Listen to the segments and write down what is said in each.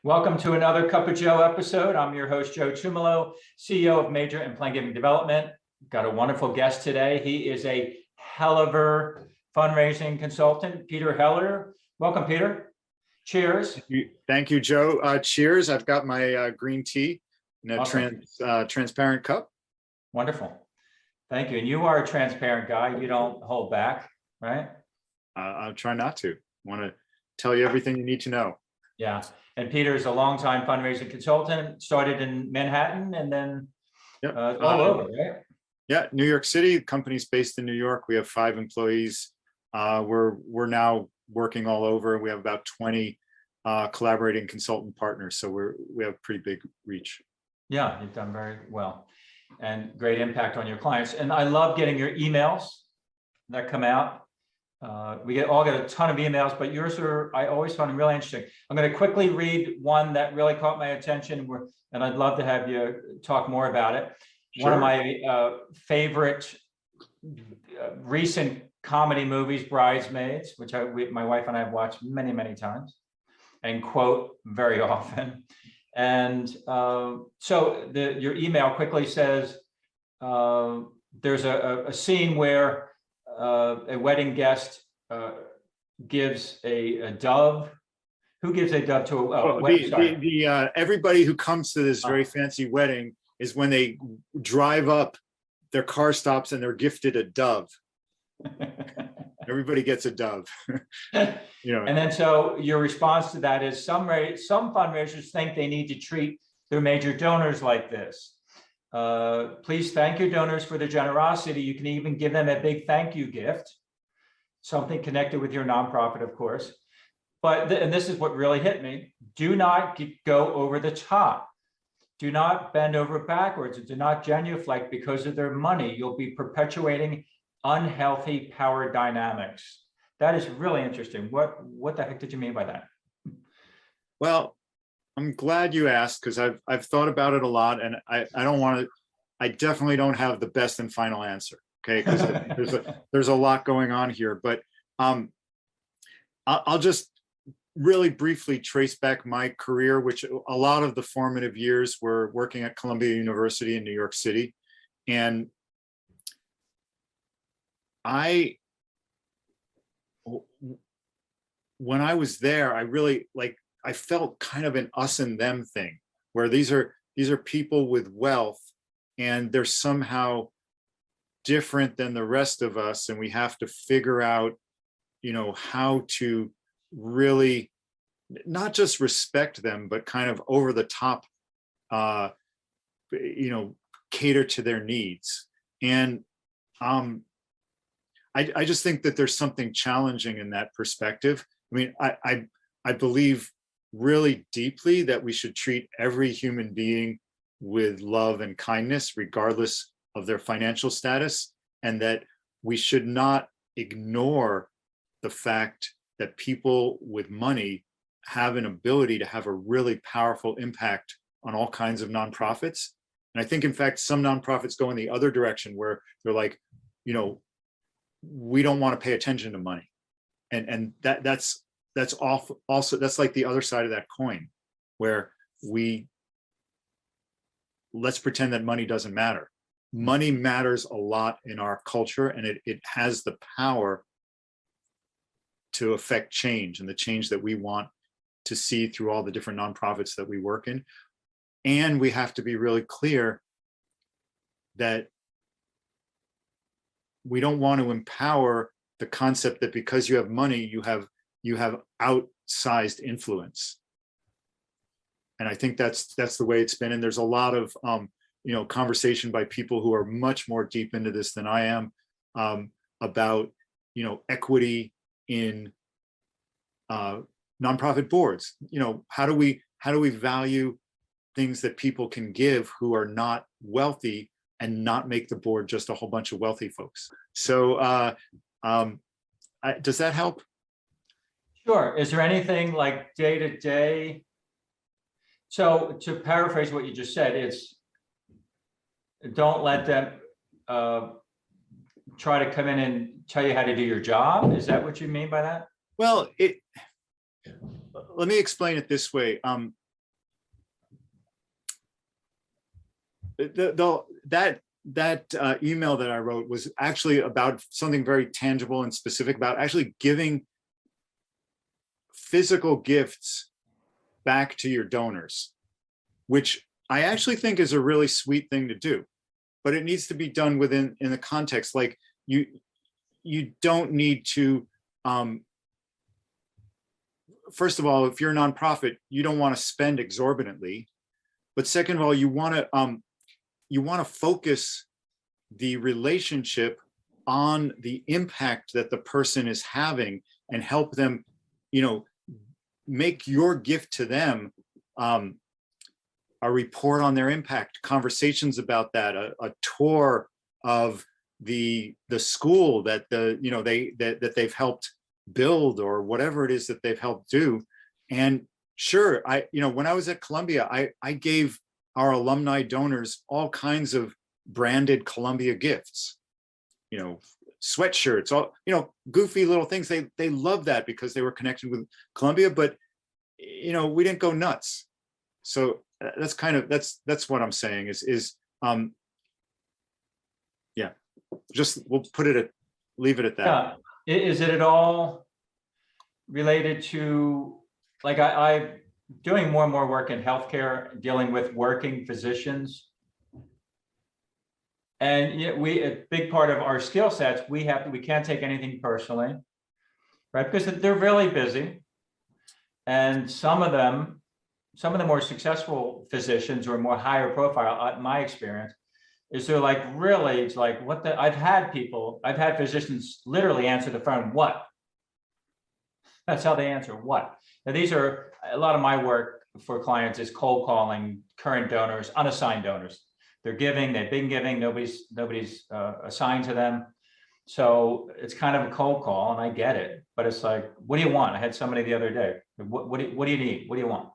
Welcome to another Cup of Joe episode. I'm your host, Joe Tumalo, CEO of Major and Plan Giving Development. Got a wonderful guest today. He is a Helliver fundraising consultant, Peter Heller. Welcome, Peter. Cheers. Thank you, Joe. Cheers. I've got my green tea in a Awesome. transparent cup. Wonderful. Thank you. And you are a transparent guy. You don't hold back, right? I'll try not to. Want to tell you everything you need to know. Yeah. And Peter is a longtime fundraising consultant, started in Manhattan and then all over, right? Yeah, New York City. Company's based in New York. We have 5 employees. We're now working all over. We have about 20 collaborating consultant partners. So we have pretty big reach. Yeah, you've done very well and great impact on your clients. And I love getting your emails that come out. We all get a ton of emails, but yours I always find them really interesting. I'm going to quickly read one that really caught my attention, and I'd love to have you talk more about it. Sure. One of my favorite recent comedy movies, Bridesmaids, which my wife and I have watched many, many times and quote very often. And so your email quickly says there's a scene where a wedding guest gives a dove. Who gives a dove to a wedding? Everybody who comes to this very fancy wedding is when they drive up, their car stops and they're gifted a dove. Everybody gets a dove. And then so your response to that is some fundraisers think they need to treat their major donors like this. Please thank your donors for their generosity. You can even give them a big thank you gift, something connected with your nonprofit, of course. But, and this is what really hit me, do not go over the top. Do not bend over backwards and do not genuflect because of their money. You'll be perpetuating unhealthy power dynamics. That is really interesting. What the heck did you mean by that? Well, I'm glad you asked because I've thought about it a lot, and I definitely don't have the best and final answer. Okay, because there's a lot going on here, but I'll just really briefly trace back my career, which a lot of the formative years were working at Columbia University in New York City, and when I was there, I felt kind of an us and them thing, where these are people with wealth and they're somehow different than the rest of us, and we have to figure out, how to really not just respect them, but kind of over the top, cater to their needs. And I just think that there's something challenging in that perspective. I mean, I believe really deeply that we should treat every human being with love and kindness, regardless of their financial status, and that we should not ignore the fact that people with money have an ability to have a really powerful impact on all kinds of nonprofits. And I think, in fact, some nonprofits go in the other direction where they're like, we don't want to pay attention to money. And that's awful. Also, that's like the other side of that coin, where let's pretend that money doesn't matter. Money matters a lot in our culture, and it has the power to affect change, and the change that we want to see through all the different nonprofits that we work in. And we have to be really clear that we don't want to empower the concept that because you have money, you have outsized influence. And I think that's the way it's been. And there's a lot of conversation by people who are much more deep into this than I am, about equity in nonprofit boards. How do we value things that people can give who are not wealthy, and not make the board just a whole bunch of wealthy folks? So does that help? Sure. Is there anything like day to day? So to paraphrase what you just said, it's don't let them try to come in and tell you how to do your job. Is that what you mean by that? Well, let me explain it this way. that email that I wrote was actually about something very tangible and specific, about actually giving physical gifts back to your donors, which I actually think is a really sweet thing to do, but it needs to be done in the context. Like you don't need to, first of all, if you're a nonprofit, you don't want to spend exorbitantly, but second of all, you want to focus the relationship on the impact that the person is having and help them, make your gift to them a report on their impact, conversations about that, a tour of the school that that they've helped build, or whatever it is that they've helped do. And sure, when I was at Columbia, I gave our alumni donors all kinds of branded Columbia gifts, sweatshirts, all, goofy little things. They love that because they were connected with Columbia, but we didn't go nuts. So that's what I'm saying is yeah, just we'll leave it at that. Yeah. Is it at all related to, like, I'm doing more and more work in healthcare, dealing with working physicians. And a big part of our skill sets, we can't take anything personally, right? Because they're really busy. And some of the more successful physicians or more higher profile, my experience, is they're like, really, it's like, I've had physicians literally answer the phone, what? That's how they answer, what? Now, these are, a lot of my work for clients is cold calling current donors, unassigned donors. They're giving, they've been giving, nobody's assigned to them. So it's kind of a cold call, and I get it, but it's like, what do you want? I had somebody the other day, what do you need? What do you want?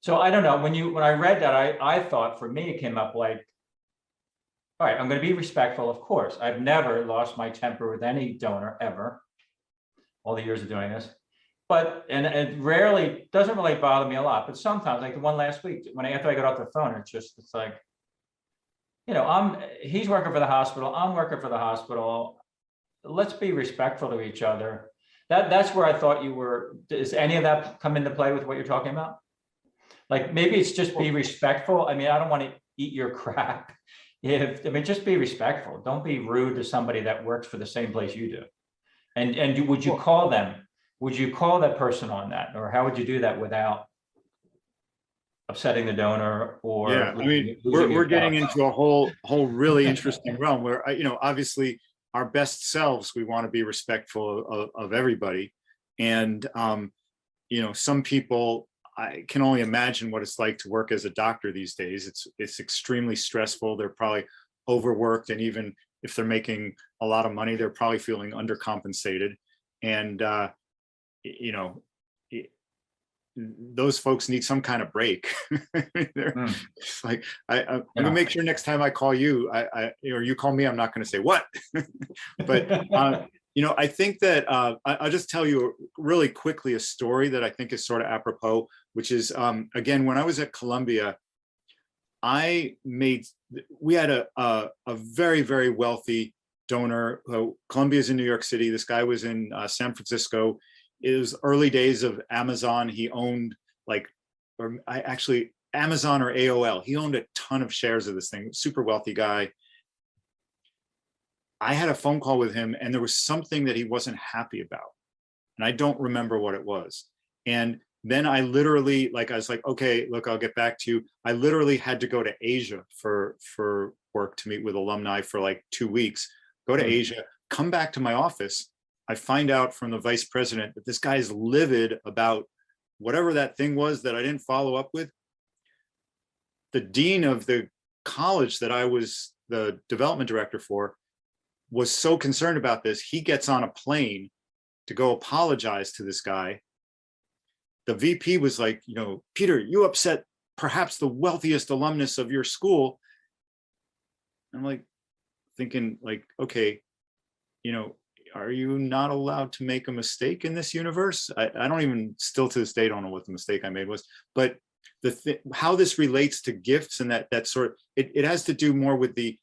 So I don't know, when I read that, I thought, for me, it came up like, all right, I'm going to be respectful, of course. I've never lost my temper with any donor ever, all the years of doing this. But, and it rarely, doesn't really bother me a lot, but sometimes, like the one last week, after I got off the phone, it's like, he's working for the hospital, I'm working for the hospital. Let's be respectful to each other. That's where I thought you were. Does any of that come into play with what you're talking about? Like, maybe it's just be respectful. I don't want to eat your crap. Just be respectful. Don't be rude to somebody that works for the same place you do. And would you call them? Would you call that person on that? Or how would you do that without upsetting the donor? Or yeah, we're getting into a whole really interesting realm where, obviously our best selves, we want to be respectful of everybody. And, some people, I can only imagine what it's like to work as a doctor these days. It's extremely stressful. They're probably overworked. And even if they're making a lot of money, they're probably feeling undercompensated. And, those folks need some kind of break. It's like, I'm gonna make sure next time I call you, or you call me, I'm not gonna say what. But I think that I'll just tell you really quickly a story that I think is sort of apropos, which is, again, when I was at Columbia, we had a very, very wealthy donor. Columbia's in New York City. This guy was in San Francisco. It was early days of Amazon. He owned Amazon or AOL. He owned a ton of shares of this thing, super wealthy guy. I had a phone call with him, and there was something that he wasn't happy about. And I don't remember what it was. And then I literally, I was like, okay, look, I'll get back to you. I literally had to go to Asia for work, to meet with alumni for 2 weeks, go to Asia, come back to my office. I find out from the vice president that this guy is livid about whatever that thing was that I didn't follow up with. The dean of the college that I was the development director for was so concerned about this, he gets on a plane to go apologize to this guy. The VP was like, Peter, you upset perhaps the wealthiest alumnus of your school. I'm thinking, okay, are you not allowed to make a mistake in this universe? I don't even, still to this day, don't know what the mistake I made was. But how this relates to gifts and that sort of, it has to do more with the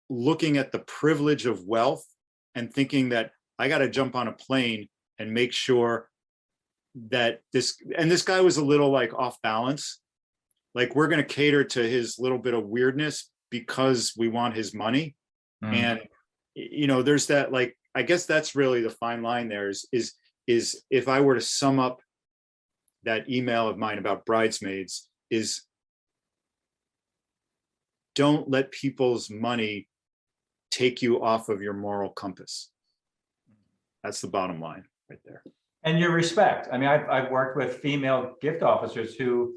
looking at the privilege of wealth and thinking that I got to jump on a plane and make sure that this guy was a little like off balance. Like, we're going to cater to his little bit of weirdness because we want his money. And, there's that, like, I guess that's really the fine line there is if I were to sum up that email of mine about bridesmaids, is don't let people's money take you off of your moral compass. That's the bottom line right there. And your respect. I mean, I've worked with female gift officers who,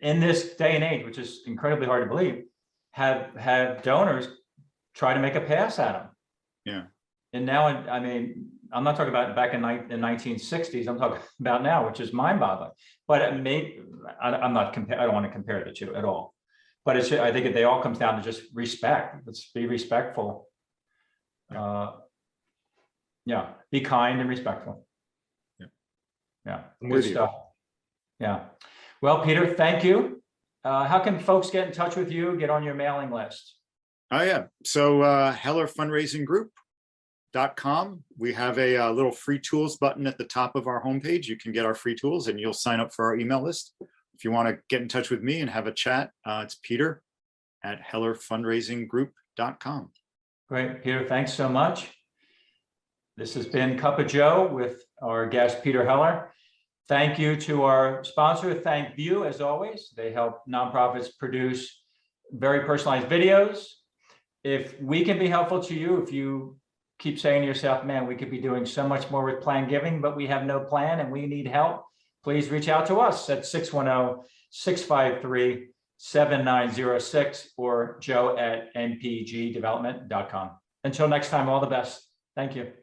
in this day and age, which is incredibly hard to believe, have donors try to make a pass at them. Yeah. And now, I mean, I'm not talking about back in the 1960s. I'm talking about now, which is mind-boggling. But it may, I don't want to compare the two at all. But I think they all comes down to just respect. Let's be respectful. Yeah, be kind and respectful. Yeah, good stuff. Yeah. Well, Peter, thank you. How can folks get in touch with you, get on your mailing list? Oh, yeah. So HellerFundraisingGroup.com. We have a little free tools button at the top of our homepage. You can get our free tools and you'll sign up for our email list. If you want to get in touch with me and have a chat, it's Peter at HellerFundraisingGroup.com. Great, Peter, thanks so much. This has been Cup of Joe with our guest, Peter Heller. Thank you to our sponsor, ThankView, as always. They help nonprofits produce very personalized videos. If we can be helpful to you, if you keep saying to yourself, man, we could be doing so much more with planned giving, but we have no plan and we need help, please reach out to us at 610-653-7906 or joe@npgdevelopment.com. Until next time, all the best. Thank you.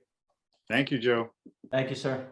Thank you, Joe. Thank you, sir.